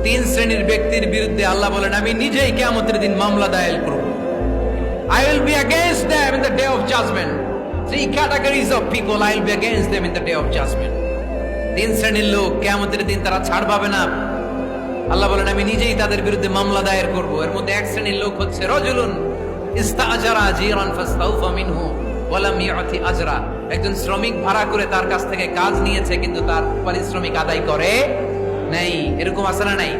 তিন শ্রেণীর ব্যক্তির বিরুদ্ধে আল্লাহ বলেন আমি নিজেই কিয়ামতের দিন মামলা দায়ের করব। I will be against them in the day of judgment. Three categories of people I will be against them in the day of judgment. তিন শ্রেণীর লোক কিয়ামতের দিন তারা ছাড় পাবে না। আল্লাহ বলেন আমি নিজেই তাদের বিরুদ্ধে মামলা দায়ের করব। এর মধ্যে এক শ্রেণীর লোক হচ্ছে রাজুলুন ইস্তাআজারা জিরান ফাস্তাউফা মিনহু ওয়া লাম ইয়াতি আজরা। একজন শ্রমিক ভাড়া করে তার কাছ থেকে কাজ নিয়েছে কিন্তু তার পারিশ্রমিক আদায় করে নাই। এরকম আছে না নাই?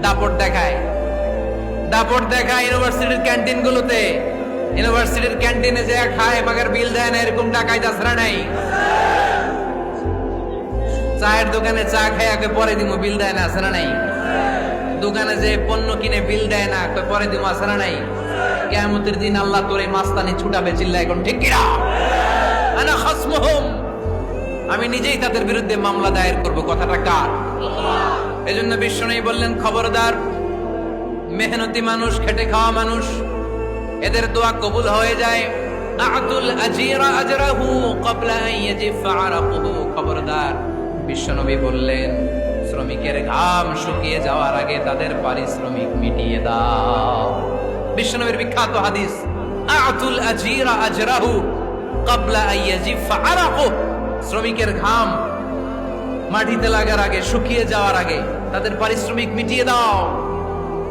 দাপট দেখায় ইউনিভার্সিটির ক্যান্টিন গুলোতে। ইউনিভার্সিটির ক্যান্টিনে যে খায় মাগার বিল দেয় না, এরকম ডাকাইত আছে না নাই? চায়ের দোকানে চা খায় আগে পরে দিমু বিল দেয় না, আছে না নাই? দোকানে যে পণ্য কিনে বিল দেয় না পরে দিমু, আছে না নাই? কিয়ামতের দিন আল্লাহ তোরে মাস্তানি ছুটাবে, চিল্লা এখন ঠিক কিনা? আনা খাসমুহুম, আমি নিজেই তাদের বিরুদ্ধে মামলা দায়ের করব। কথাটা কার? এজন্য বিশ্বনবী বললেন খবরদার, মেহনতি মানুষ, খেটে খাওয়া মানুষ, এদের দোয়া কবুল হয়ে যায়। আতুল আজিরা আজরাহু ক্বাবলা আন ইয়াজিফা আরাকুহু। খবরদার, বিশ্বনবী বললেন শ্রমিকের ঘাম শুকিয়ে যাওয়ার আগে তাদের পারিশ্রমিক মিটিয়ে দাও। বিশ্বনবীর বিখ্যাত হাদিস, আতুল আজিরা আজরাহু ক্বাবলা আন ইয়াজিফা আরাকুহু। শ্রমিকের ঘাম মাটিতে লাগার আগে, শুকিয়ে যাওয়ার আগে তাদের পারিশ্রমিক মিটিয়ে দাও।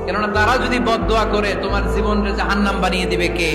কেননা তারা যদি বদদোয়া করে তোমার জীবনকে জাহান্নাম বানিয়ে দিবে কে?